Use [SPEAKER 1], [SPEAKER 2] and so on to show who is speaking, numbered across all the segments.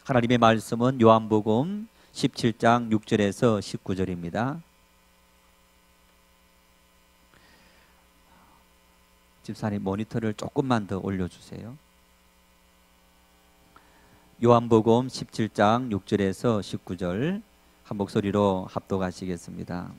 [SPEAKER 1] 하나님의 말씀은 요한복음 17장 6절에서 19절입니다. 집사님 모니터를 조금만 더 올려주세요. 요한복음 17장 6절에서 19절 한 목소리로 합독하시겠습니다.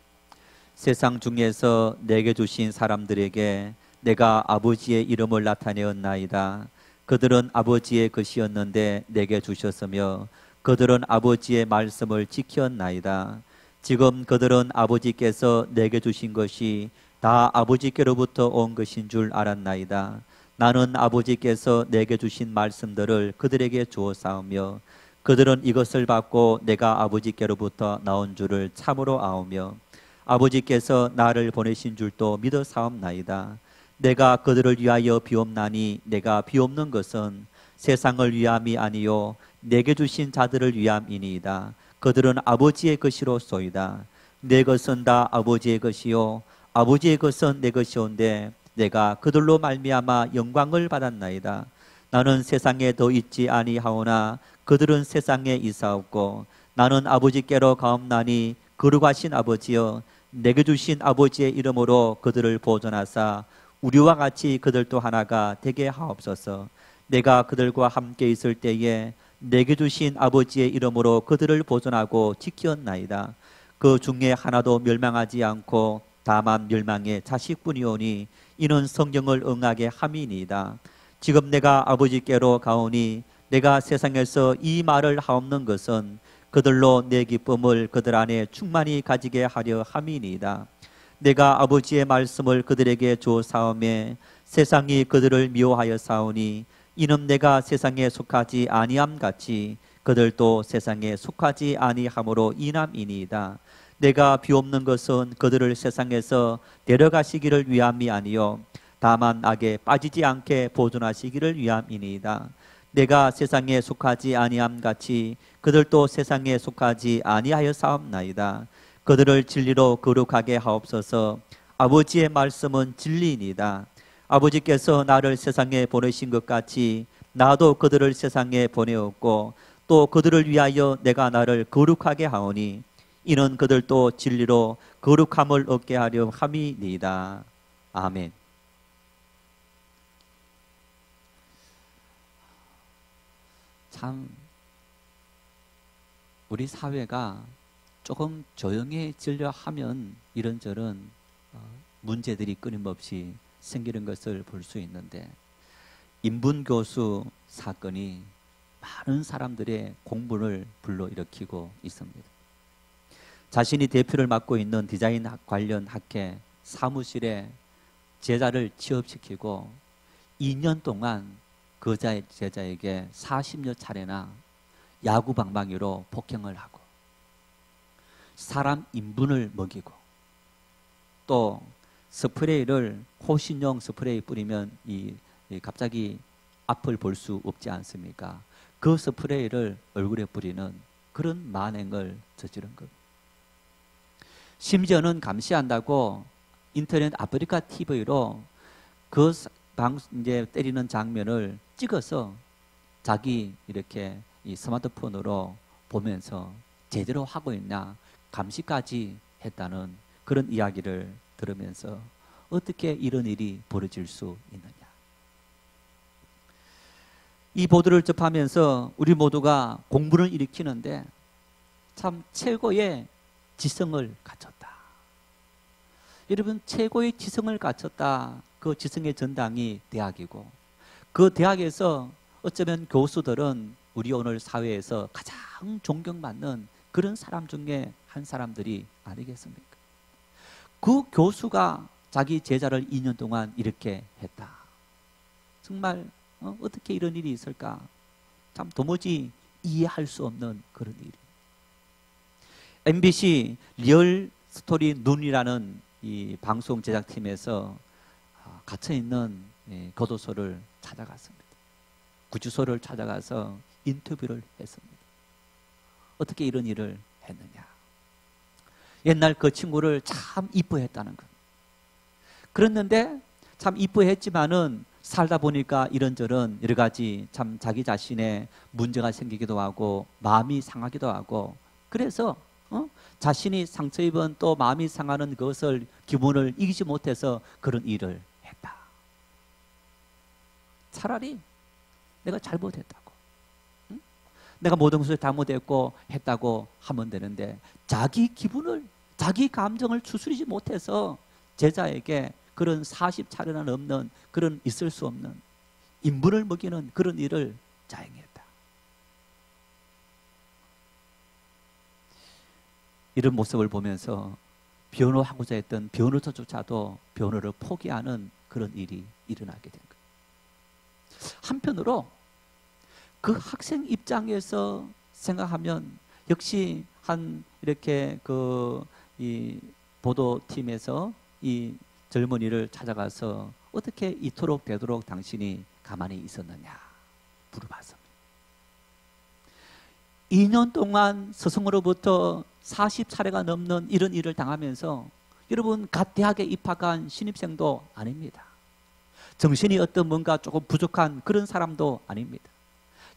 [SPEAKER 1] 세상 중에서 내게 주신 사람들에게 내가 아버지의 이름을 나타내었나이다. 그들은 아버지의 것이었는데 내게 주셨으며 그들은 아버지의 말씀을 지켰나이다. 지금 그들은 아버지께서 내게 주신 것이 다 아버지께로부터 온 것인 줄 알았나이다. 나는 아버지께서 내게 주신 말씀들을 그들에게 주었사오며 그들은 이것을 받고 내가 아버지께로부터 나온 줄을 참으로 아오며 아버지께서 나를 보내신 줄도 믿어사옵나이다. 내가 그들을 위하여 비옵나니 내가 비옵는 것은 세상을 위함이 아니요 내게 주신 자들을 위함이니이다. 그들은 아버지의 것이로소이다. 내 것은 다 아버지의 것이요 아버지의 것은 내 것이온데 내가 그들로 말미암아 영광을 받았나이다. 나는 세상에 더 있지 아니하오나 그들은 세상에 있사옵고 나는 아버지께로 가옵나니 거룩하신 아버지여 내게 주신 아버지의 이름으로 그들을 보존하사 우리와 같이 그들도 하나가 되게 하옵소서. 내가 그들과 함께 있을 때에 내게 주신 아버지의 이름으로 그들을 보존하고 지켰나이다. 그 중에 하나도 멸망하지 않고 다만 멸망의 자식뿐이오니 이는 성경을 응하게 함이니이다. 지금 내가 아버지께로 가오니 내가 세상에서 이 말을 하옵는 것은 그들로 내 기쁨을 그들 안에 충만히 가지게 하려 함이니이다. 내가 아버지의 말씀을 그들에게 주사오매 세상이 그들을 미워하여 사오니 이는 내가 세상에 속하지 아니함 같이 그들도 세상에 속하지 아니함으로 인함이니이다. 내가 비옵는 것은 그들을 세상에서 데려가시기를 위함이 아니요 다만 악에 빠지지 않게 보존하시기를 위함이니이다. 내가 세상에 속하지 아니함 같이 그들도 세상에 속하지 아니하여 사옵나이다. 그들을 진리로 거룩하게 하옵소서. 아버지의 말씀은 진리이니이다. 아버지께서 나를 세상에 보내신 것 같이 나도 그들을 세상에 보내었고 또 그들을 위하여 내가 나를 거룩하게 하오니 이는 그들도 진리로 거룩함을 얻게 하려 함이니이다. 아멘. 참 우리 사회가 조금 조용해지려 하면 이런저런 문제들이 끊임없이 생기는 것을 볼 수 있는데 인분교수 사건이 많은 사람들의 공분을 불러일으키고 있습니다. 자신이 대표를 맡고 있는 디자인 관련 학회 사무실에 제자를 취업시키고 2년 동안 그 제자에게 40여 차례나 야구방망이로 폭행을 하고 사람 인분을 먹이고 또 스프레이를 호신용 스프레이 뿌리면 갑자기 앞을 볼 수 없지 않습니까? 그 스프레이를 얼굴에 뿌리는 그런 만행을 저지른 겁니다. 심지어는 감시한다고 인터넷 아프리카 TV로 그 이제 때리는 장면을 찍어서 자기 이렇게 이 스마트폰으로 보면서 제대로 하고 있나 감시까지 했다는 그런 이야기를 들으면서 어떻게 이런 일이 벌어질 수 있느냐. 이 보도를 접하면서 우리 모두가 공분을 일으키는데 참 최고의 지성을 갖췄다. 여러분 최고의 지성을 갖췄다. 그 지성의 전당이 대학이고 그 대학에서 어쩌면 교수들은 우리 오늘 사회에서 가장 존경받는 그런 사람 중에 한 사람들이 아니겠습니까? 그 교수가 자기 제자를 2년 동안 이렇게 했다. 정말 어떻게 이런 일이 있을까? 참 도무지 이해할 수 없는 그런 일이. MBC 리얼 스토리 눈이라는 이 방송 제작팀에서 갇혀있는 교도소를 찾아갔습니다. 구치소를 찾아가서 인터뷰를 했습니다. 어떻게 이런 일을 했느냐. 옛날 그 친구를 참 이뻐했다는 것. 그랬는데 참 이뻐했지만은 살다 보니까 이런저런 여러 가지 참 자기 자신의 문제가 생기기도 하고 마음이 상하기도 하고, 그래서 자신이 상처 입은 또 마음이 상하는 것을 기분을 이기지 못해서 그런 일을 했다. 차라리 내가 잘못했다고, 내가 모든 것을 잘못했고 했다고 하면 되는데, 자기 기분을, 자기 감정을 추스리지 못해서 제자에게 그런 40차례나 넘는 그런 있을 수 없는 인분을 먹이는 그런 일을 자행했다. 이런 모습을 보면서 변호하고자 했던 변호사조차도 변호를 포기하는 그런 일이 일어나게 된 거예요. 한편으로 그 학생 입장에서 생각하면 역시 이렇게 이 보도팀에서 이 젊은이를 찾아가서 어떻게 이토록 되도록 당신이 가만히 있었느냐 물어봤습니다. 2년 동안 스승으로부터 40차례가 넘는 이런 일을 당하면서, 여러분 갓 대학에 입학한 신입생도 아닙니다. 정신이 어떤 뭔가 조금 부족한 그런 사람도 아닙니다.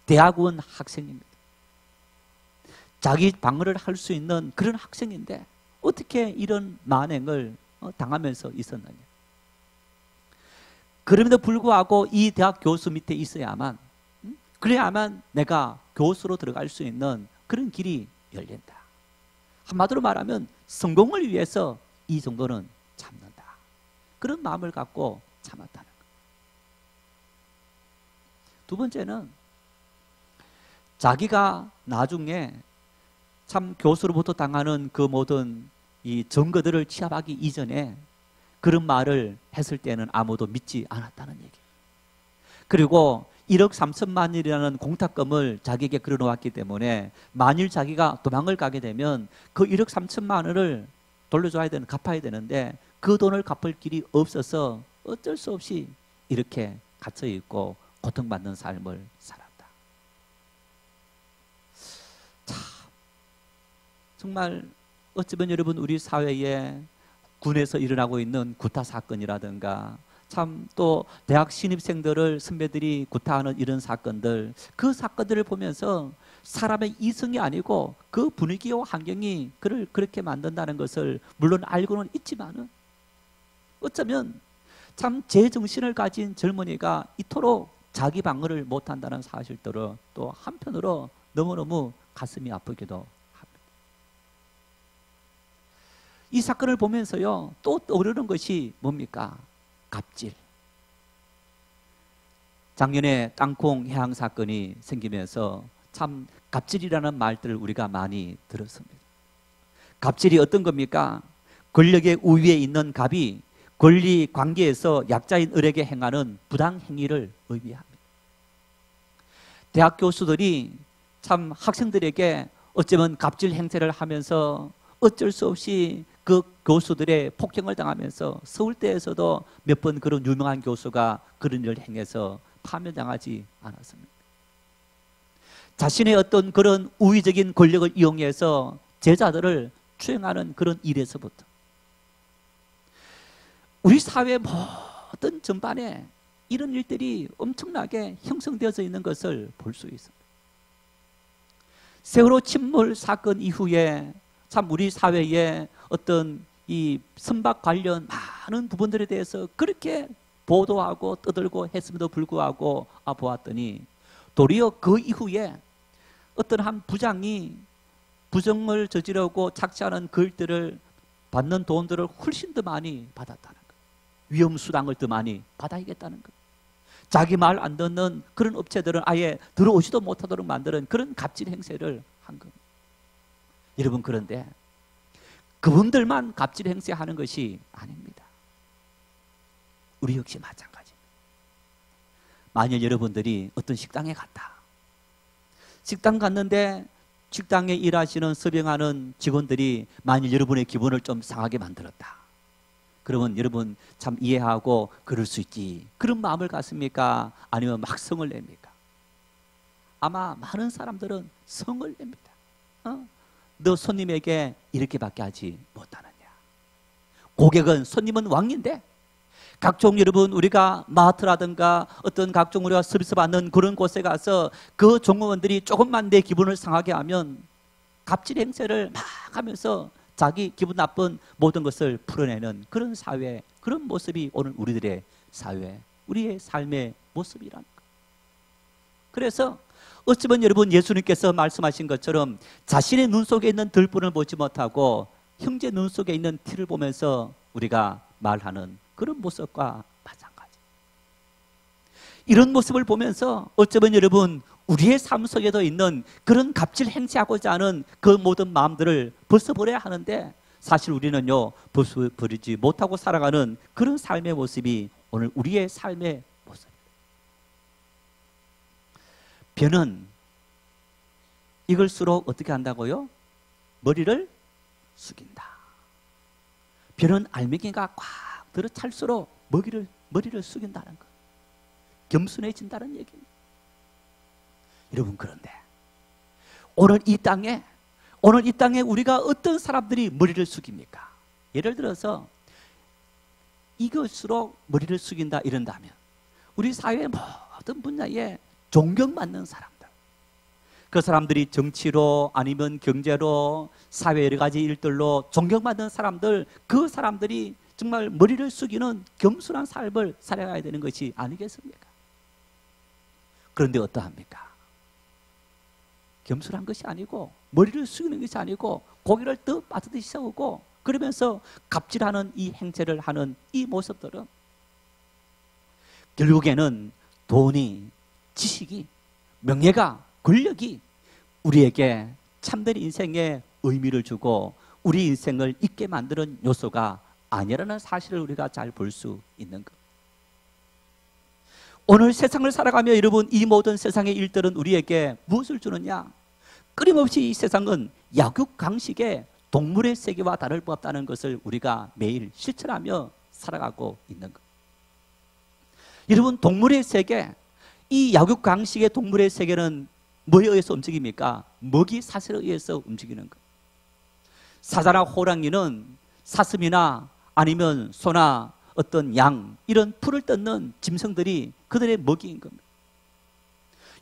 [SPEAKER 1] 대학원 학생입니다. 자기 방어를 할 수 있는 그런 학생인데 어떻게 이런 만행을 당하면서 있었느냐. 그럼에도 불구하고 이 대학 교수 밑에 있어야만, 그래야만 내가 교수로 들어갈 수 있는 그런 길이 열린다. 한마디로 말하면 성공을 위해서 이 정도는 참는다. 그런 마음을 갖고 참았다는 것. 두 번째는 자기가 나중에 참 교수로부터 당하는 그 모든 이 증거들을 취합하기 이전에 그런 말을 했을 때는 아무도 믿지 않았다는 얘기. 그리고 1억 3천만이라는 공탁금을 자기에게 걸어놓았기 때문에 만일 자기가 도망을 가게 되면 그 1억 3천만 원을 돌려줘야 되는, 갚아야 되는데 그 돈을 갚을 길이 없어서 어쩔 수 없이 이렇게 갇혀 있고 고통받는 삶을 살았다. 참, 정말 어쩌면 여러분 우리 사회에 군에서 일어나고 있는 구타 사건이라든가, 참 또 대학 신입생들을 선배들이 구타하는 이런 사건들, 그 사건들을 보면서 사람의 이성이 아니고 그 분위기와 환경이 그를 그렇게 만든다는 것을 물론 알고는 있지만은, 어쩌면 참 제정신을 가진 젊은이가 이토록 자기 방어를 못한다는 사실들을 또 한편으로 너무너무 가슴이 아프기도 합니다. 이 사건을 보면서요, 또 떠오르는 것이 뭡니까? 갑질. 작년에 땅콩 해양 사건이 생기면서 참 갑질이라는 말들을 우리가 많이 들었습니다. 갑질이 어떤 겁니까? 권력의 우위에 있는 갑이 권리 관계에서 약자인 을에게 행하는 부당 행위를 의미합니다. 대학 교수들이 참 학생들에게 어쩌면 갑질 행세를 하면서 어쩔 수 없이 그 교수들의 폭행을 당하면서 서울대에서도 몇 번 그런 유명한 교수가 그런 일을 행해서 파면당하지 않았습니다. 자신의 어떤 그런 우위적인 권력을 이용해서 제자들을 추행하는 그런 일에서부터 우리 사회 모든 전반에 이런 일들이 엄청나게 형성되어져 있는 것을 볼 수 있습니다. 세월호 침몰 사건 이후에 참 우리 사회에 어떤 이 선박 관련 많은 부분들에 대해서 그렇게 보도하고 떠들고 했음에도 불구하고 보았더니 도리어 그 이후에 어떤 한 부장이 부정을 저지르고 착취하는 글들을 받는 돈들을 훨씬 더 많이 받았다는 것, 위험수당을 더 많이 받아야겠다는 것, 자기 말 안 듣는 그런 업체들은 아예 들어오지도 못하도록 만드는 그런 갑질 행세를 한 겁니다. 여러분, 그런데 그분들만 갑질 행세하는 것이 아닙니다. 우리 역시 마찬가지입니다. 만일 여러분들이 어떤 식당에 갔다, 식당 갔는데 식당에 일하시는 서빙하는 직원들이 만일 여러분의 기분을 좀 상하게 만들었다, 그러면 여러분 참 이해하고 그럴 수 있지, 그런 마음을 갖습니까? 아니면 막 성을 냅니까? 아마 많은 사람들은 성을 냅니다. 너 손님에게 이렇게밖에 하지 못하느냐, 고객은, 손님은 왕인데 각종 여러분 우리가 마트라든가 어떤 각종 우리가 서비스 받는 그런 곳에 가서 그 종업원들이 조금만 내 기분을 상하게 하면 갑질 행세를 막 하면서 자기 기분 나쁜 모든 것을 풀어내는 그런 사회, 그런 모습이 오늘 우리들의 사회, 우리의 삶의 모습이라는 것. 그래서 어쩌면 여러분 예수님께서 말씀하신 것처럼 자신의 눈 속에 있는 들뿐을 보지 못하고 형제 눈 속에 있는 티를 보면서 우리가 말하는 그런 모습과 마찬가지. 이런 모습을 보면서 어쩌면 여러분 우리의 삶 속에도 있는 그런 갑질 행세하고자 하는 그 모든 마음들을 벗어버려야 하는데 사실 우리는요 벗어버리지 못하고 살아가는 그런 삶의 모습이 오늘 우리의 삶의 모습입니다. 변은 익을수록 어떻게 한다고요? 머리를 숙인다. 변은 알맹이가 꽉 들어찰수록 머리를 숙인다는 것. 겸손해진다는 얘기입니다. 여러분, 그런데 오늘 이 땅에 우리가 어떤 사람들이 머리를 숙입니까? 예를 들어서 이것으로 머리를 숙인다 이런다면 우리 사회의 모든 분야에 존경받는 사람들, 그 사람들이 정치로 아니면 경제로 사회 여러 가지 일들로 존경받는 사람들, 그 사람들이 정말 머리를 숙이는 겸손한 삶을 살아가야 되는 것이 아니겠습니까? 그런데 어떠합니까? 겸손한 것이 아니고 머리를 숙이는 것이 아니고 고개를 떡 빠듯이 세우고 그러면서 갑질하는 이 행세를 하는 이 모습들은 결국에는 돈이, 지식이, 명예가, 권력이 우리에게 참된 인생에 의미를 주고 우리 인생을 있게 만드는 요소가 아니라는 사실을 우리가 잘 볼 수 있는 것. 오늘 세상을 살아가며 여러분 이 모든 세상의 일들은 우리에게 무엇을 주느냐? 끊임없이 이 세상은 약육강식의 동물의 세계와 다를 바 없다는 것을 우리가 매일 실천하며 살아가고 있는 것. 여러분, 동물의 세계, 이 약육강식의 동물의 세계는 뭐에 의해서 움직입니까? 먹이 사슬에 의해서 움직이는 것. 사자나 호랑이는 사슴이나 아니면 소나 어떤 양, 이런 풀을 뜯는 짐승들이 그들의 먹이인 겁니다.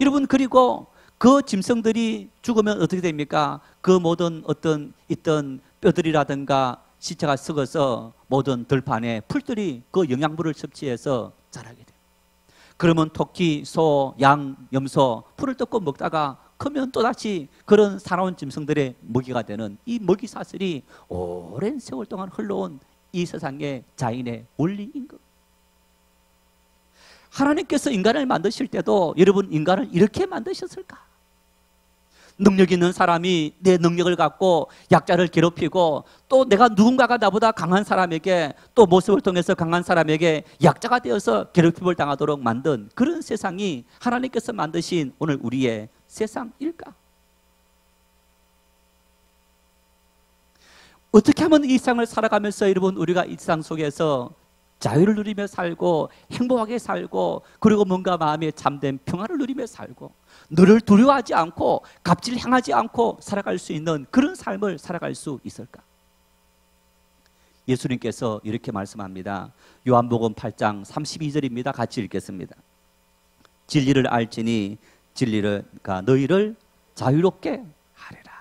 [SPEAKER 1] 여러분, 그리고 그 짐승들이 죽으면 어떻게 됩니까? 그 모든 어떤 있던 뼈들이라든가 시체가 썩어서 모든 들판에 풀들이 그 영양분을 섭취해서 자라게 돼요. 그러면 토끼, 소, 양, 염소 풀을 뜯고 먹다가 크면 또다시 그런 살아온 짐승들의 먹이가 되는 이 먹이 사슬이 오랜 세월 동안 흘러온 이 세상의 자연의 원리인 것. 하나님께서 인간을 만드실 때도 여러분 인간을 이렇게 만드셨을까? 능력 있는 사람이 내 능력을 갖고 약자를 괴롭히고 또 내가 누군가가 나보다 강한 사람에게 또 모습을 통해서 강한 사람에게 약자가 되어서 괴롭힘을 당하도록 만든 그런 세상이 하나님께서 만드신 오늘 우리의 세상일까? 어떻게 하면 이 세상을 살아가면서 여러분 우리가 이 세상 속에서 자유를 누리며 살고 행복하게 살고 그리고 뭔가 마음에 참된 평화를 누리며 살고 너를 두려워하지 않고 갑질 향하지 않고 살아갈 수 있는 그런 삶을 살아갈 수 있을까? 예수님께서 이렇게 말씀합니다. 요한복음 8장 32절입니다. 같이 읽겠습니다. 진리를 알지니 진리가 너희를 자유롭게 하리라.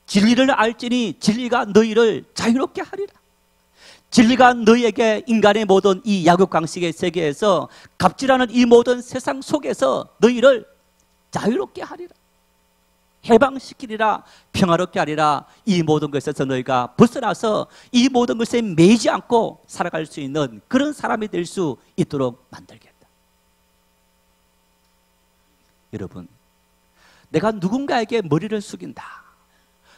[SPEAKER 1] 진리를 알지니 진리가 너희를 자유롭게 하리라. 진리가 너희에게 인간의 모든 이 약육강식의 세계에서 갑질하는 이 모든 세상 속에서 너희를 자유롭게 하리라. 해방시키리라. 평화롭게 하리라. 이 모든 것에서 너희가 벗어나서 이 모든 것에 매이지 않고 살아갈 수 있는 그런 사람이 될 수 있도록 만들겠다. 여러분, 내가 누군가에게 머리를 숙인다,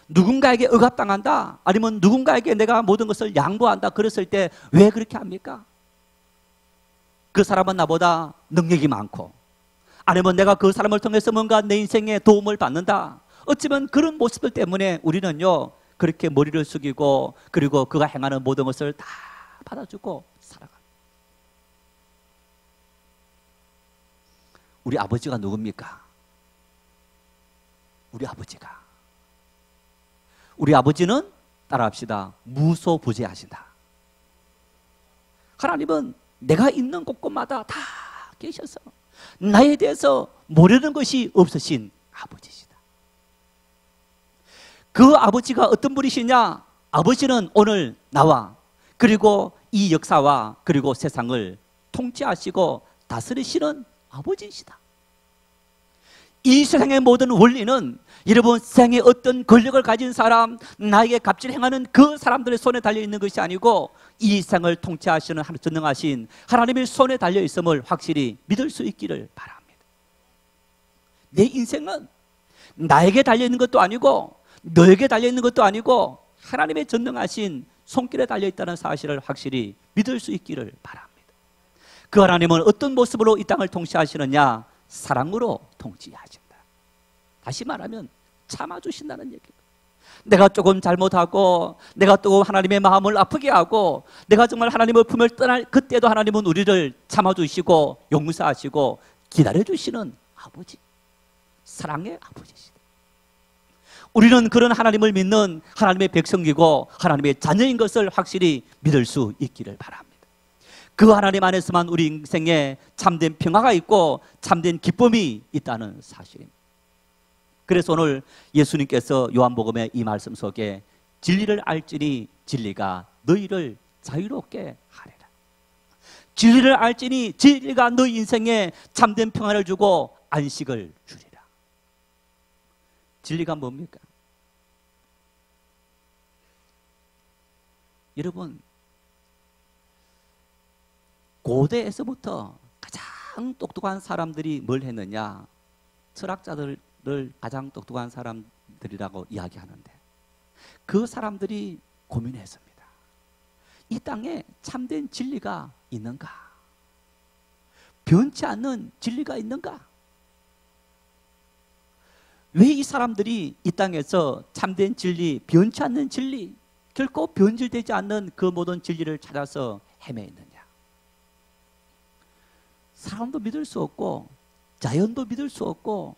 [SPEAKER 1] 누군가에게 억압당한다, 아니면 누군가에게 내가 모든 것을 양보한다 그랬을 때 왜 그렇게 합니까? 그 사람은 나보다 능력이 많고 아니면 내가 그 사람을 통해서 뭔가 내 인생에 도움을 받는다, 어쩌면 그런 모습들 때문에 우리는요 그렇게 머리를 숙이고 그리고 그가 행하는 모든 것을 다 받아주고 살아가. 우리 아버지가 누굽니까? 우리 아버지는 따라합시다. 무소부재하신다. 하나님은 내가 있는 곳곳마다 다 계셔서 나에 대해서 모르는 것이 없으신 아버지시다. 그 아버지가 어떤 분이시냐? 아버지는 오늘 나와 그리고 이 역사와 그리고 세상을 통치하시고 다스리시는 아버지이시다. 이 세상의 모든 원리는 여러분 세상에 어떤 권력을 가진 사람, 나에게 갑질을 행하는 그 사람들의 손에 달려있는 것이 아니고 이 세상을 통치하시는 전능하신 하나님의 손에 달려있음을 확실히 믿을 수 있기를 바랍니다. 내 인생은 나에게 달려있는 것도 아니고 너에게 달려있는 것도 아니고 하나님의 전능하신 손길에 달려있다는 사실을 확실히 믿을 수 있기를 바랍니다. 그 하나님은 어떤 모습으로 이 땅을 통치하시느냐? 사랑으로 통치하신다. 다시 말하면 참아주신다는 얘기입니다. 내가 조금 잘못하고 내가 또 하나님의 마음을 아프게 하고 내가 정말 하나님의 품을 떠날 그때도 하나님은 우리를 참아주시고 용서하시고 기다려주시는 아버지, 사랑의 아버지시다. 우리는 그런 하나님을 믿는 하나님의 백성이고 하나님의 자녀인 것을 확실히 믿을 수 있기를 바랍니다. 그 하나님 안에서만 우리 인생에 참된 평화가 있고 참된 기쁨이 있다는 사실입니다. 그래서 오늘 예수님께서 요한복음의 이 말씀 속에 진리를 알지니 진리가 너희를 자유롭게 하리라. 진리를 알지니 진리가 너희 인생에 참된 평화를 주고 안식을 주리라. 진리가 뭡니까? 여러분, 고대에서부터 가장 똑똑한 사람들이 뭘 했느냐? 철학자들을 가장 똑똑한 사람들이라고 이야기하는데 그 사람들이 고민했습니다. 이 땅에 참된 진리가 있는가? 변치 않는 진리가 있는가? 왜 이 사람들이 이 땅에서 참된 진리, 변치 않는 진리, 결코 변질되지 않는 그 모든 진리를 찾아서 헤매있느냐? 사람도 믿을 수 없고 자연도 믿을 수 없고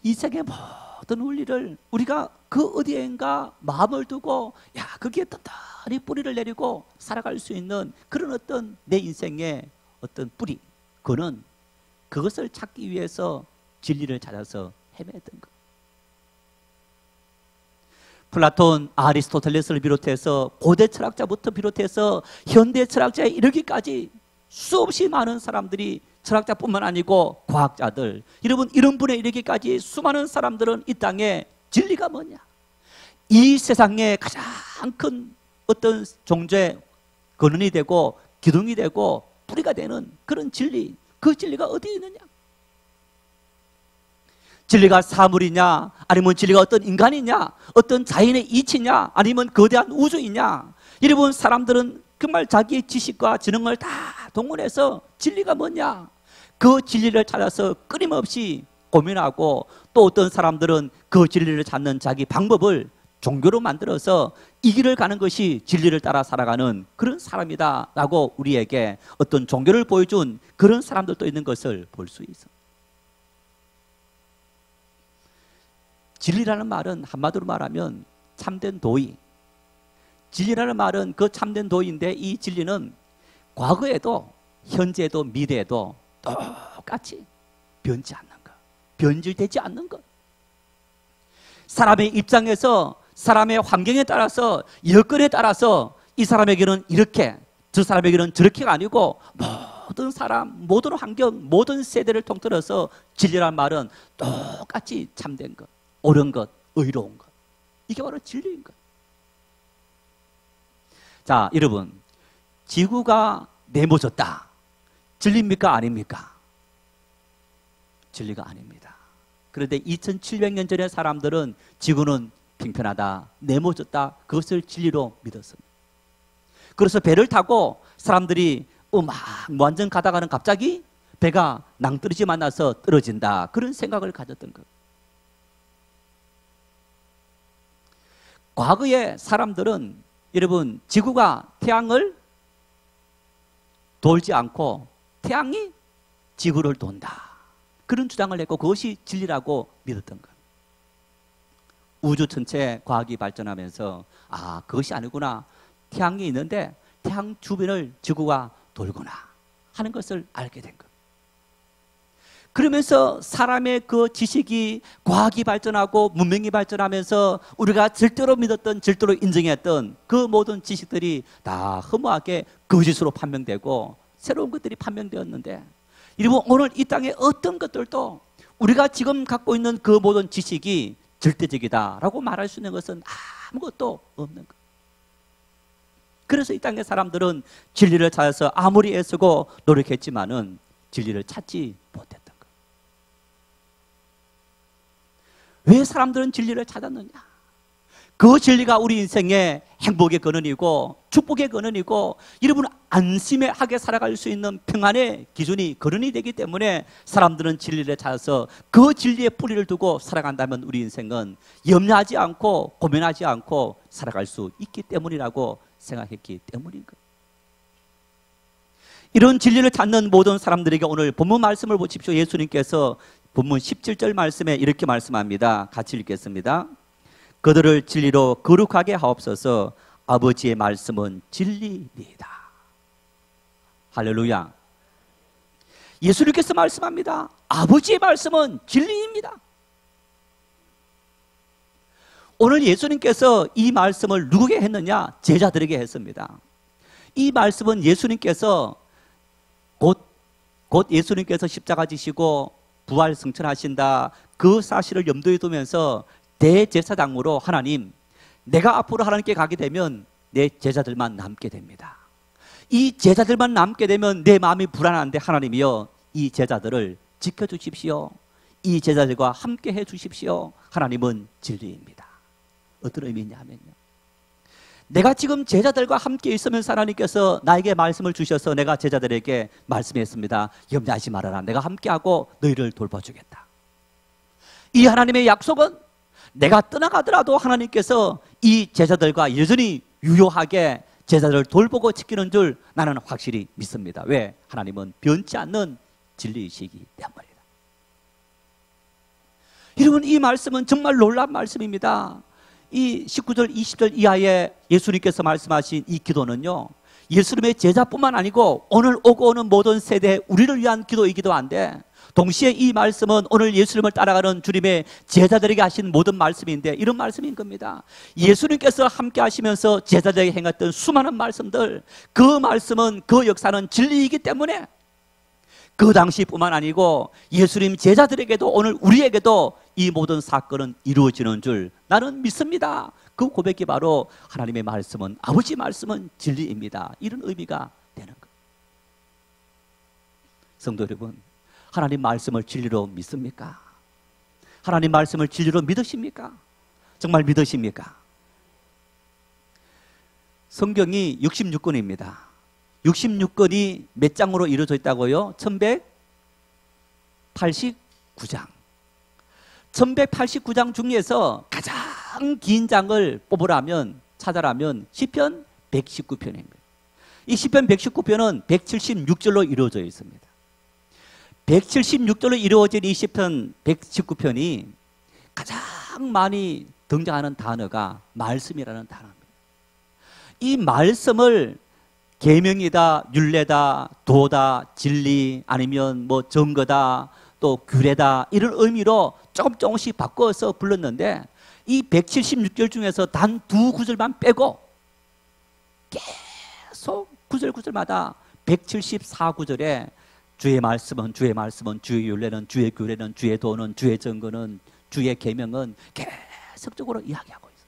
[SPEAKER 1] 이 세계 모든 원리를 우리가 그 어디엔가 마음을 두고 거기에 떳떳이 뿌리를 내리고 살아갈 수 있는 그런 어떤 내 인생의 어떤 뿌리, 그것을 찾기 위해서 진리를 찾아서 헤매던 것. 플라톤, 아리스토텔레스를 비롯해서 고대 철학자부터 비롯해서 현대 철학자에 이르기까지 수없이 많은 사람들이, 철학자뿐만 아니고 과학자들, 여러분 이런 분에 이르기까지 수많은 사람들은 이 땅에 진리가 뭐냐? 이 세상에 가장 큰 어떤 종교의 근원이 되고 기둥이 되고 뿌리가 되는 그런 진리, 그 진리가 어디에 있느냐? 진리가 사물이냐? 아니면 진리가 어떤 인간이냐? 어떤 자연의 이치냐? 아니면 거대한 우주이냐? 여러분 사람들은 정말 자기의 지식과 지능을 다 동원해서 진리가 뭐냐? 그 진리를 찾아서 끊임없이 고민하고 또 어떤 사람들은 그 진리를 찾는 자기 방법을 종교로 만들어서 이 길을 가는 것이 진리를 따라 살아가는 그런 사람이다 라고 우리에게 어떤 종교를 보여준 그런 사람들도 있는 것을 볼 수 있어. 진리라는 말은 한마디로 말하면 참된 도의. 진리라는 말은 그 참된 도의인데 이 진리는 과거에도 현재에도 미래에도 똑같이 변치 않는 것, 변질되지 않는 것. 사람의 입장에서 사람의 환경에 따라서 여건에 따라서 이 사람에게는 이렇게 저 사람에게는 저렇게가 아니고 모든 사람, 모든 환경, 모든 세대를 통틀어서 진리란 말은 똑같이 참된 것, 옳은 것, 의로운 것. 이게 바로 진리인 것. 자, 여러분, 지구가 네모졌다. 진리입니까? 아닙니까? 진리가 아닙니다. 그런데 2700년 전의 사람들은 지구는 평평하다, 네모졌다, 그것을 진리로 믿었습니다. 그래서 배를 타고 사람들이 막 무한정 가다가는 갑자기 배가 낭떠러지 만나서 떨어진다, 그런 생각을 가졌던 것. 과거의 사람들은 여러분 지구가 태양을 돌지 않고 태양이 지구를 돈다, 그런 주장을 했고 그것이 진리라고 믿었던 것. 우주 전체 과학이 발전하면서 그것이 아니구나, 태양이 있는데 태양 주변을 지구가 돌구나 하는 것을 알게 된 것. 그러면서 사람의 그 지식이, 과학이 발전하고 문명이 발전하면서 우리가 절대로 믿었던, 절대로 인정했던 그 모든 지식들이 다 허무하게 거짓으로 판명되고 새로운 것들이 판명되었는데, 여러분, 오늘 이 땅에 어떤 것들도 우리가 지금 갖고 있는 그 모든 지식이 절대적이다라고 말할 수 있는 것은 아무것도 없는 것. 그래서 이 땅의 사람들은 진리를 찾아서 아무리 애쓰고 노력했지만은 진리를 찾지 못했던 것. 왜 사람들은 진리를 찾았느냐? 그 진리가 우리 인생의 행복의 근원이고 축복의 근원이고, 여러분 안심하게 살아갈 수 있는 평안의 기준이 근원이 되기 때문에 사람들은 진리를 찾아서 그 진리의 뿌리를 두고 살아간다면 우리 인생은 염려하지 않고 고민하지 않고 살아갈 수 있기 때문이라고 생각했기 때문인 것. 이런 진리를 찾는 모든 사람들에게 오늘 본문 말씀을 보십시오. 예수님께서 본문 17절 말씀에 이렇게 말씀합니다. 같이 읽겠습니다. 그들을 진리로 거룩하게 하옵소서. 아버지의 말씀은 진리니이다. 할렐루야. 예수님께서 말씀합니다. 아버지의 말씀은 진리입니다. 오늘 예수님께서 이 말씀을 누구에게 했느냐? 제자들에게 했습니다. 이 말씀은 예수님께서 곧 예수님께서 십자가 지시고 부활 승천하신다, 그 사실을 염두에 두면서 대제사장으로 하나님, 내가 앞으로 하나님께 가게 되면 내 제자들만 남게 됩니다. 이 제자들만 남게 되면 내 마음이 불안한데 하나님이여, 이 제자들을 지켜주십시오. 이 제자들과 함께 해주십시오. 하나님은 진리입니다. 어떤 의미냐 하면요, 내가 지금 제자들과 함께 있으면서 하나님께서 나에게 말씀을 주셔서 내가 제자들에게 말씀했습니다. 염려하지 말아라. 내가 함께하고 너희를 돌봐주겠다. 이 하나님의 약속은 내가 떠나가더라도 하나님께서 이 제자들과 여전히 유효하게 제자들을 돌보고 지키는 줄 나는 확실히 믿습니다. 왜? 하나님은 변치 않는 진리이시기 때문이다. 여러분, 이 말씀은 정말 놀라운 말씀입니다. 이 19절 20절 이하에 예수님께서 말씀하신 이 기도는요, 예수님의 제자뿐만 아니고 오늘 오고 오는 모든 세대 우리를 위한 기도이기도 한데, 동시에 이 말씀은 오늘 예수님을 따라가는 주님의 제자들에게 하신 모든 말씀인데 이런 말씀인 겁니다. 예수님께서 함께 하시면서 제자들에게 행했던 수많은 말씀들, 그 말씀은, 그 역사는 진리이기 때문에 그 당시뿐만 아니고 예수님 제자들에게도 오늘 우리에게도 이 모든 사건은 이루어지는 줄 나는 믿습니다. 그 고백이 바로 하나님의 말씀은, 아버지 말씀은 진리입니다, 이런 의미가 되는 것. 성도 여러분, 하나님 말씀을 진리로 믿습니까? 하나님 말씀을 진리로 믿으십니까? 정말 믿으십니까? 성경이 66권입니다. 66권이 몇 장으로 이루어져 있다고요? 1189장. 1189장 중에서 가장 긴 장을 뽑으라면, 찾아라면 시편 119편입니다. 이 시편 119편은 176절로 이루어져 있습니다. 176절로 이루어진 이 시편 119편이 가장 많이 등장하는 단어가 말씀이라는 단어입니다. 이 말씀을 계명이다, 율례다, 도다, 진리, 아니면 뭐 증거다, 또 규례다, 이런 의미로 조금씩 바꿔서 불렀는데, 이 176절 중에서 단 두 구절만 빼고 계속 구절마다 174구절에 주의 말씀은, 주의 말씀은, 주의 율례는, 주의 규례는, 주의 도는, 주의 증거는, 주의 계명은 계속적으로 이야기하고 있어요.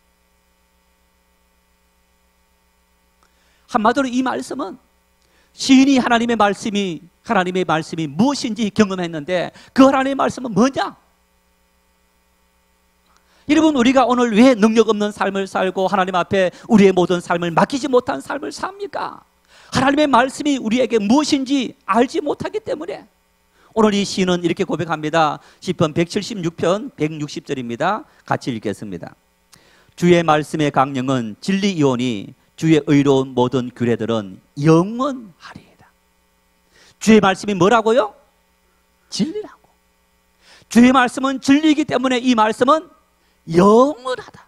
[SPEAKER 1] 한마디로 이 말씀은 시인이 하나님의 말씀이 무엇인지 경험했는데 그 하나님의 말씀은 뭐냐? 여러분, 우리가 오늘 왜 능력 없는 삶을 살고 하나님 앞에 우리의 모든 삶을 맡기지 못한 삶을 삽니까? 하나님의 말씀이 우리에게 무엇인지 알지 못하기 때문에. 오늘 이 시인은 이렇게 고백합니다. 시편 176편 160절입니다. 같이 읽겠습니다. 주의 말씀의 강령은 진리이오니 주의 의로운 모든 규례들은 영원하리이다. 주의 말씀이 뭐라고요? 진리라고. 주의 말씀은 진리이기 때문에 이 말씀은 영원하다.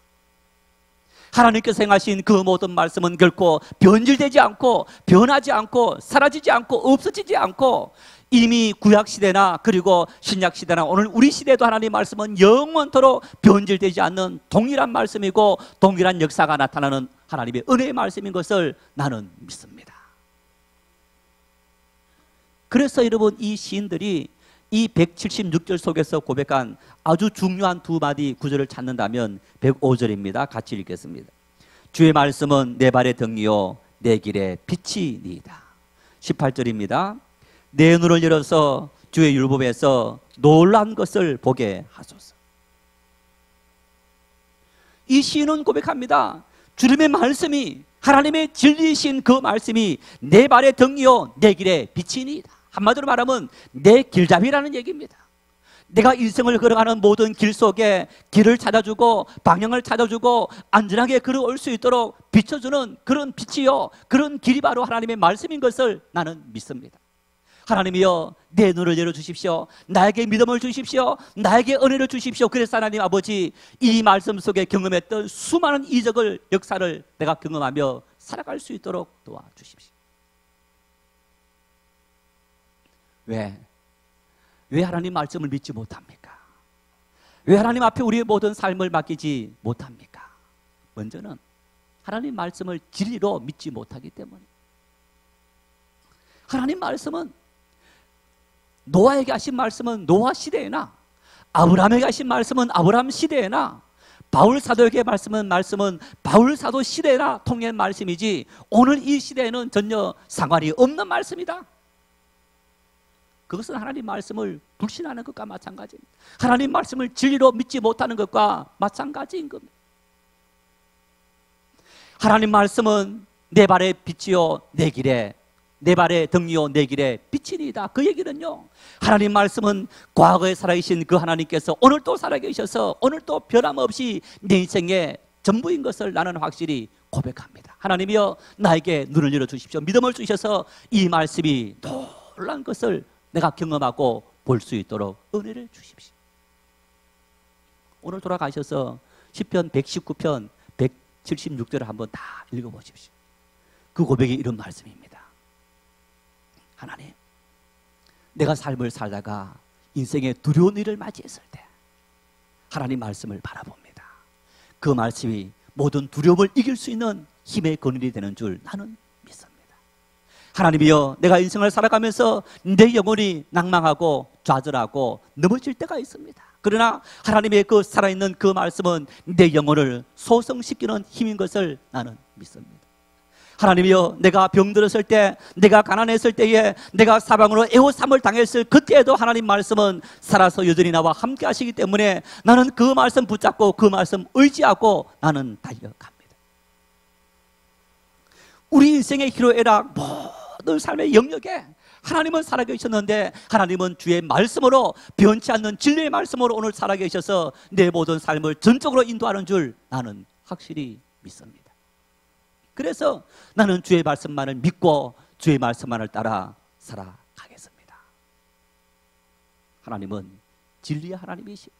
[SPEAKER 1] 하나님께서 행하신 그 모든 말씀은 결코 변질되지 않고 변하지 않고 사라지지 않고 없어지지 않고 이미 구약시대나 그리고 신약시대나 오늘 우리 시대도 하나님 말씀은 영원토록 변질되지 않는 동일한 말씀이고 동일한 역사가 나타나는 하나님의 은혜의 말씀인 것을 나는 믿습니다. 그래서 여러분, 이 시인들이 이 176절 속에서 고백한 아주 중요한 두 마디 구절을 찾는다면 105절입니다. 같이 읽겠습니다. 주의 말씀은 내 발의 등이요 내 길의 빛이니이다. 18절입니다. 내 눈을 열어서 주의 율법에서 놀란 것을 보게 하소서. 이 시인은 고백합니다. 주님의 말씀이, 하나님의 진리이신 그 말씀이 내 발의 등이요 내 길의 빛이니이다. 한마디로 말하면 내 길잡이라는 얘기입니다. 내가 일생을 걸어가는 모든 길 속에 길을 찾아주고 방향을 찾아주고 안전하게 걸어올 수 있도록 비춰주는 그런 빛이요, 그런 길이 바로 하나님의 말씀인 것을 나는 믿습니다. 하나님이여, 내 눈을 열어주십시오. 나에게 믿음을 주십시오. 나에게 은혜를 주십시오. 그래서 하나님 아버지, 이 말씀 속에 경험했던 수많은 이적을, 역사를 내가 경험하며 살아갈 수 있도록 도와주십시오. 왜 하나님 말씀을 믿지 못합니까? 왜 하나님 앞에 우리의 모든 삶을 맡기지 못합니까? 먼저는 하나님 말씀을 진리로 믿지 못하기 때문에. 하나님 말씀은, 노아에게 하신 말씀은 노아 시대에나, 아브라함에게 하신 말씀은 아브라함 시대에나, 바울 사도에게 말씀은 바울 사도 시대에나 통한 말씀이지 오늘 이 시대에는 전혀 상관이 없는 말씀이다. 그것은 하나님 말씀을 불신하는 것과 마찬가지입니다. 하나님 말씀을 진리로 믿지 못하는 것과 마찬가지인 겁니다. 하나님 말씀은 내 발의 빛이요 내 길에, 내 발의 등이요 내 길에 빛이니이다. 그 얘기는요, 하나님 말씀은 과거에 살아계신 그 하나님께서 오늘 또 살아계셔서 오늘 또 변함없이 내 인생의 전부인 것을 나는 확실히 고백합니다. 하나님이여, 나에게 눈을 열어주십시오. 믿음을 주셔서 이 말씀이 놀란 것을 내가 경험하고 볼 수 있도록 은혜를 주십시오. 오늘 돌아가셔서 시편 119편 176절을 한번 다 읽어보십시오. 그 고백이 이런 말씀입니다. 하나님, 내가 삶을 살다가 인생의 두려운 일을 맞이했을 때 하나님 말씀을 바라봅니다. 그 말씀이 모든 두려움을 이길 수 있는 힘의 근원이 되는 줄 나는 믿습니다. 하나님이여, 내가 인생을 살아가면서 내 영혼이 낭망하고 좌절하고 넘어질 때가 있습니다. 그러나 하나님의 그 살아있는 그 말씀은 내 영혼을 소성시키는 힘인 것을 나는 믿습니다. 하나님이여, 내가 병들었을 때, 내가 가난했을 때에, 내가 사방으로 애호삼을 당했을 그때에도 하나님 말씀은 살아서 여전히 나와 함께 하시기 때문에 나는 그 말씀 붙잡고 그 말씀 의지하고 나는 달려갑니다. 우리 인생의 희로애락 모든 삶의 영역에 하나님은 살아계셨는데, 하나님은 주의 말씀으로, 변치 않는 진리의 말씀으로 오늘 살아계셔서 내 모든 삶을 전적으로 인도하는 줄 나는 확실히 믿습니다. 그래서 나는 주의 말씀만을 믿고 주의 말씀만을 따라 살아가겠습니다. 하나님은 진리의 하나님이시고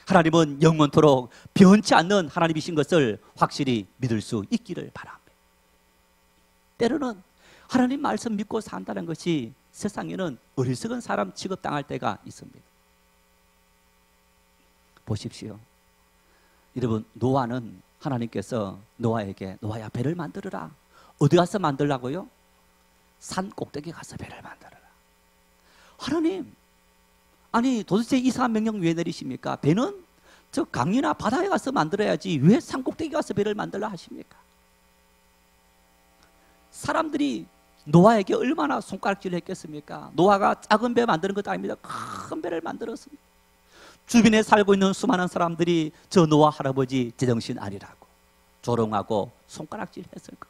[SPEAKER 1] 하나님은 영원토록 변치 않는 하나님이신 것을 확실히 믿을 수 있기를 바랍니다. 때로는 하나님 말씀 믿고 산다는 것이 세상에는 어리석은 사람 취급당할 때가 있습니다. 보십시오. 여러분, 노아는 하나님께서 노아에게, 노아야 배를 만들어라. 어디 가서 만들라고요? 산 꼭대기 가서 배를 만들어라. 하나님, 아니 도대체 이상한 명령 왜 내리십니까? 배는 저 강이나 바다에 가서 만들어야지 왜 산 꼭대기 가서 배를 만들라 하십니까? 사람들이 노아에게 얼마나 손가락질을 했겠습니까? 노아가 작은 배 만드는 것도 아닙니다. 큰 배를 만들었습니다. 주변에 살고 있는 수많은 사람들이 저 노아 할아버지 제정신 아니라고 조롱하고 손가락질 했을 겁니다.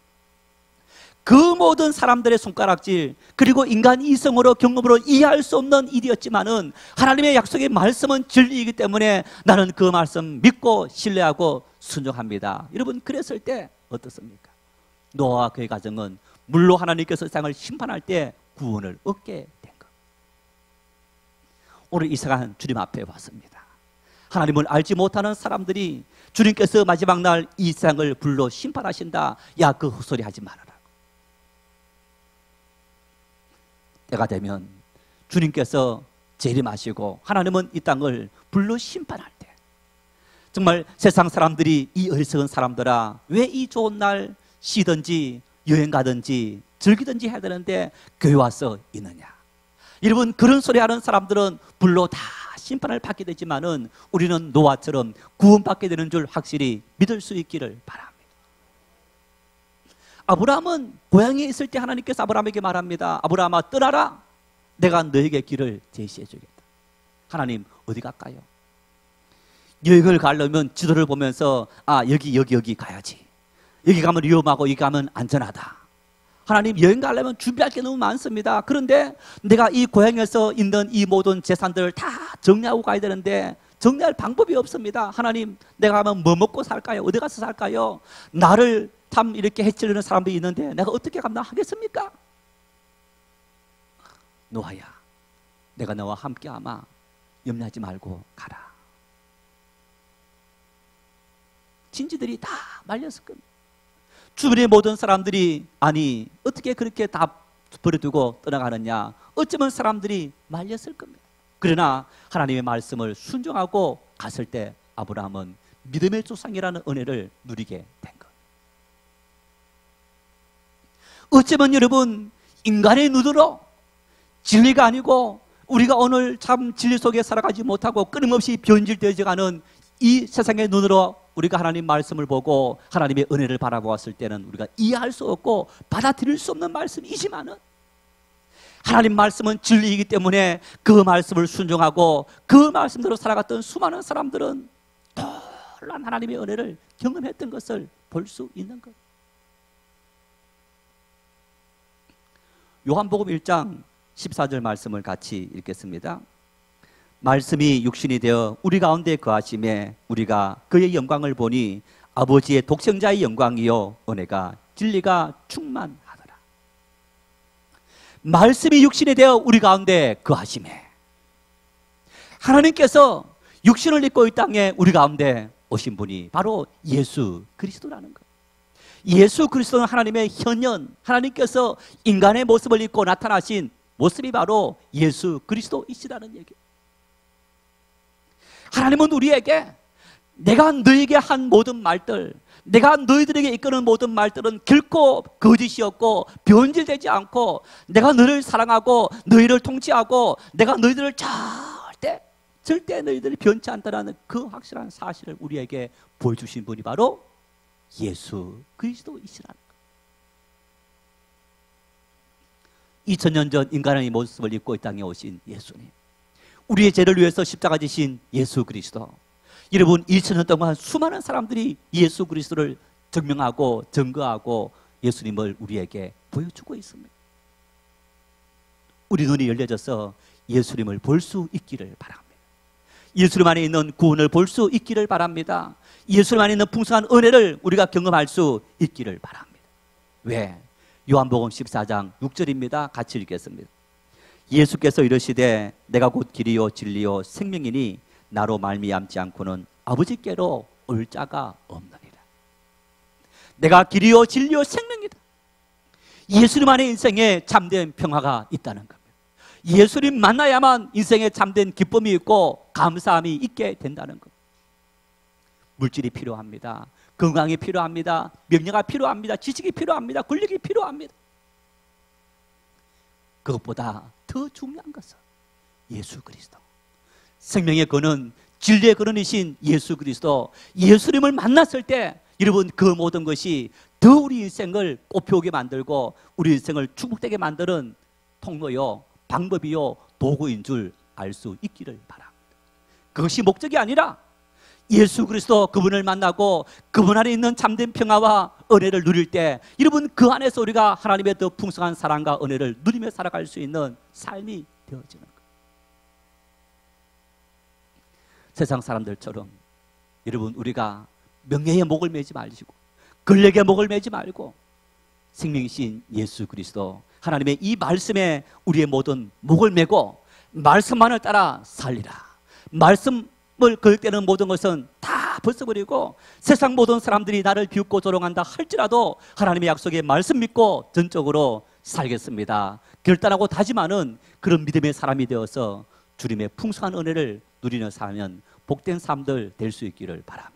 [SPEAKER 1] 그 모든 사람들의 손가락질, 그리고 인간 이성으로 경험으로 이해할 수 없는 일이었지만은 하나님의 약속의 말씀은 진리이기 때문에 나는 그 말씀 믿고 신뢰하고 순종합니다. 여러분, 그랬을 때 어떻습니까? 노아와 그의 가정은 물로 하나님께서 세상을 심판할 때 구원을 얻게 된 것. 오늘 이 시간 주님 앞에 왔습니다. 하나님을 알지 못하는 사람들이 주님께서 마지막 날 이 세상을 불러 심판하신다. 야, 그 헛소리 하지 말아라. 때가 되면 주님께서 재림하시고 하나님은 이 땅을 불러 심판할 때, 정말 세상 사람들이 이 어리석은 사람들아, 왜 이 좋은 날 쉬든지 여행 가든지 즐기든지 해야 되는데 교회 와서 있느냐. 여러분, 그런 소리 하는 사람들은 불로 다 심판을 받게 되지만은 우리는 노아처럼 구원받게 되는 줄 확실히 믿을 수 있기를 바랍니다. 아브라함은 고향에 있을 때 하나님께서 아브라함에게 말합니다. 아브라함아, 떠나라. 내가 너에게 길을 제시해 주겠다. 하나님, 어디 갈까요? 여행을 가려면 지도를 보면서 여기 가야지. 여기 가면 위험하고 여기 가면 안전하다. 하나님, 여행 가려면 준비할 게 너무 많습니다. 그런데 내가 이 고향에서 있는 이 모든 재산들을 다 정리하고 가야 되는데 정리할 방법이 없습니다. 하나님, 내가 가면 뭐 먹고 살까요? 어디 가서 살까요? 나를 참 이렇게 해치려는 사람들이 있는데 내가 어떻게 감당하겠습니까? 노아야, 내가 너와 함께하마. 염려하지 말고 가라. 진지들이 다 말렸을 겁니다. 주변의 모든 사람들이 아니 어떻게 그렇게 다 버려두고 떠나가느냐, 어쩌면 사람들이 말렸을 겁니다. 그러나 하나님의 말씀을 순종하고 갔을 때 아브라함은 믿음의 조상이라는 은혜를 누리게 된 것. 어쩌면 여러분, 인간의 눈으로 진리가 아니고 우리가 오늘 참 진리 속에 살아가지 못하고 끊임없이 변질되어가는 이 세상의 눈으로 우리가 하나님 말씀을 보고 하나님의 은혜를 바라보았을 때는 우리가 이해할 수 없고 받아들일 수 없는 말씀이지만은 하나님 말씀은 진리이기 때문에 그 말씀을 순종하고 그 말씀대로 살아갔던 수많은 사람들은 놀란 하나님의 은혜를 경험했던 것을 볼 수 있는 것. 요한복음 1장 14절 말씀을 같이 읽겠습니다. 말씀이 육신이 되어 우리 가운데 거하심에 우리가 그의 영광을 보니 아버지의 독생자의 영광이요 은혜가 진리가 충만하더라. 말씀이 육신이 되어 우리 가운데 거하심에, 하나님께서 육신을 입고 이 땅에 우리 가운데 오신 분이 바로 예수 그리스도라는 것. 예수 그리스도는 하나님의 현현, 하나님께서 인간의 모습을 입고 나타나신 모습이 바로 예수 그리스도이시라는 얘기예요. 하나님은 우리에게 내가 너에게 한 모든 말들, 내가 너희들에게 이끄는 모든 말들은 결코 거짓이었고 변질되지 않고 내가 너를 사랑하고 너희를 통치하고 내가 너희들을 절대 너희들이 변치 않다라는 그 확실한 사실을 우리에게 보여주신 분이 바로 예수 그리스도이시라는 것. 2000년 전 인간의 모습을 입고 이 땅에 오신 예수님, 우리의 죄를 위해서 십자가 지신 예수 그리스도. 여러분, 2000년 동안 수많은 사람들이 예수 그리스도를 증명하고 증거하고 예수님을 우리에게 보여주고 있습니다. 우리 눈이 열려져서 예수님을 볼 수 있기를 바랍니다. 예수님 안에 있는 구원을 볼 수 있기를 바랍니다. 예수님 안에 있는 풍성한 은혜를 우리가 경험할 수 있기를 바랍니다. 왜? 요한복음 14장 6절입니다. 같이 읽겠습니다. 예수께서 이르시되 내가 곧 길이요 진리요 생명이니 나로 말미암지 않고는 아버지께로 올 자가 없느니라. 내가 길이요 진리요 생명이다. 예수님 안에 인생에 참된 평화가 있다는 겁니다. 예수님 만나야만 인생에 참된 기쁨이 있고 감사함이 있게 된다는 것. 물질이 필요합니다. 건강이 필요합니다. 명예가 필요합니다. 지식이 필요합니다. 권력이 필요합니다. 그것보다 더 중요한 것은 예수 그리스도, 생명의 근원, 진리의 근원이신 예수 그리스도. 예수님을 만났을 때 여러분, 그 모든 것이 더 우리 인생을 꽃피우게 만들고 우리 인생을 축복되게 만드는 통로요, 방법이요, 도구인 줄 알 수 있기를 바랍니다. 그것이 목적이 아니라 예수 그리스도 그분을 만나고 그분 안에 있는 참된 평화와 은혜를 누릴 때 여러분, 그 안에서 우리가 하나님의 더 풍성한 사랑과 은혜를 누리며 살아갈 수 있는 삶이 되어지는 거예요. 세상 사람들처럼 여러분, 우리가 명예의 목을 매지 마시고 권력의 목을 매지 말고 생명이신 예수 그리스도 하나님의 이 말씀에 우리의 모든 목을 매고 말씀만을 따라 살리라. 말씀 거역되는 모든 것은 다 벗어버리고 세상 모든 사람들이 나를 비웃고 조롱한다 할지라도 하나님의 약속의 말씀 믿고 전적으로 살겠습니다. 결단하고 다짐하는 그런 믿음의 사람이 되어서 주님의 풍성한 은혜를 누리며 살면 복된 삶들 될 수 있기를 바랍니다.